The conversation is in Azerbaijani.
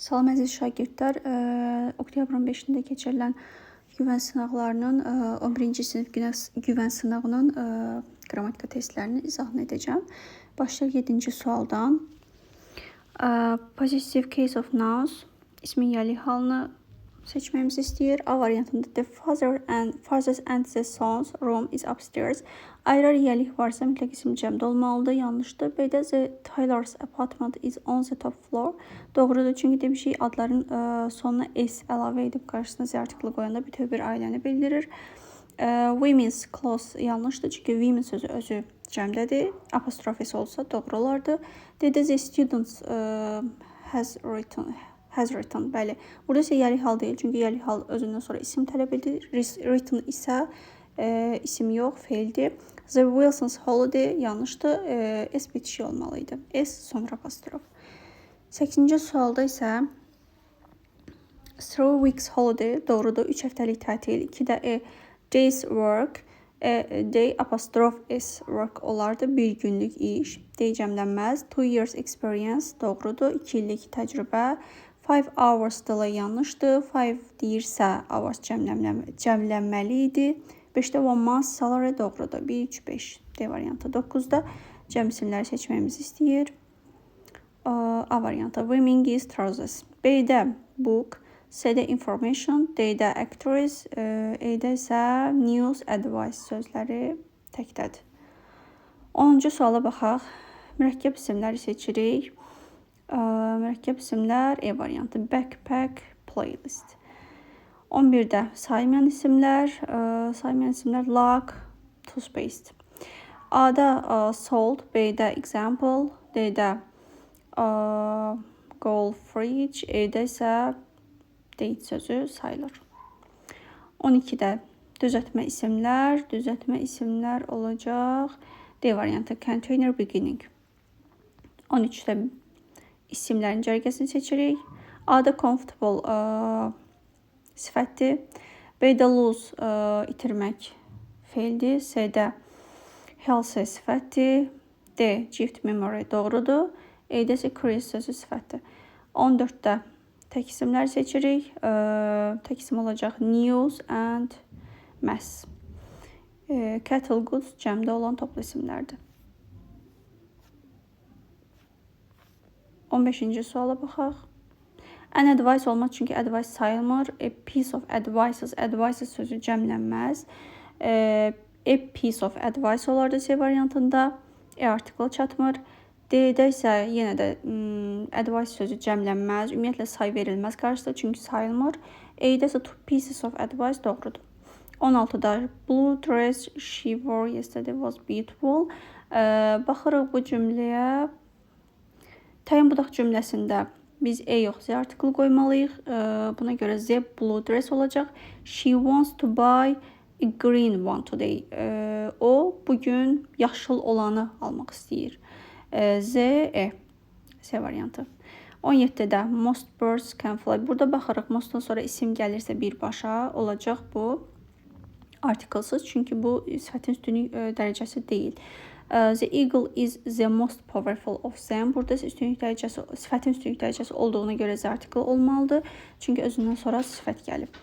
Salam əziz şagirdlər, oktyabrın 5-də keçirilən güvən sınaqlarının 11-ci sinif güvən sınağının qrammatika testlərinin izahını edəcəm. Başlayaq 7-ci sualdan. Positive case of nouns ismin yəlik halını seçməyimizi istəyir. A variantında the fathers and the sons room is upstairs. Ayrı yəlik varsa mütləq isim cəmdə olmalıdır. Yanlışdır. B-də the Taylor's apartment is on the top floor. Doğrudur. Çünki demişik adların sonuna s əlavə edib qarşısına z artiklı qoyanda bütöv bir ailəni bildirir. Women's clothes yanlışdır. Çünki women sözü özü cəmdədir. Apostrofesi olsa doğru olardı. D-də the students has written. Bəli. Burada isə yəlik hal deyil. Çünki yəlik hal özündən sonra isim tələb edir. Written isə isim yox, feildir. The Wilson's holiday yanlışdır. S bitişi olmalıydı. S sonra apostrof. 8-ci sualda isə 3 weeks holiday doğrudur. 3 həftəlik tətil. 2-də day's work. Day apostrof s work olardı. 1 günlük iş. Day cəmlənməz. 2 years experience doğrudur. 2 illik təcrübə. 5 hours delay yanlışdır. 5 deyirsə hours cəmlənməli idi. 5-də 1 month salary doğrudur. 1, 3, 5 D variantı. 9-da cəm isimləri seçməyimizi istəyir. A variantı. Women is trousers. B-də book. C-də information. D-də actress. E-də isə news, advice sözləri təkdədir. 10-cu suala baxaq. Mürəkkəb isimləri seçirik. Mürəkkəb isimlər E variantı. Backpack, playlist. 11-də saymayan isimlər log, toothpaste. A-da salt, B-də example, D-də gold fridge, E-də isə date sözü sayılır. 12-də düzəltmə isimlər olacaq. D variantı container beginning. 13-də isimlərin cərgəsini seçirik. A-da comfortable sifətdir. B-də lose itirmək feildir. C-də healthy sifətdir. D gift memory doğrudur. E-də isə crazy sözü sifətdir. 14-də tək isimlər seçirik. Tək isim olacaq news and mass. Cattle goods cəmdə olan toplu isimlərdir. 15-ci suala baxaq. An advice olmaz çünki advice sayılmır. A piece of advices sözü cəmlənməz. A piece of advice olardı C variantında. E artiklı çatmır. D-də isə yenə də advice sözü cəmlənməz. Ümumiyyətlə say verilməz qarşısında çünki sayılmır. E-də isə two pieces of advice doğrudur. 16-da blue dress she wore yesterday was beautiful. Baxırıq bu cümləyə. Təyin budaq cümləsində biz E yox, Z artiklı qoymalıyıq. Buna görə Z blue dress olacaq. She wants to buy a green one today. O bugün yaşıl olanı almaq istəyir. Z, E. C variantı. 17-də most birds can fly. Burada baxırıq, mostdan sonra isim gəlirsə birbaşa olacaq bu artiklsız. Çünki bu sifətin üstünlük dərəcəsi deyil. The eagle is the most powerful of them. Burada sifətin üstünlük dərəcəsi olduğuna görə Z artiklı olmalıdır. Çünki özündən sonra sifət gəlib.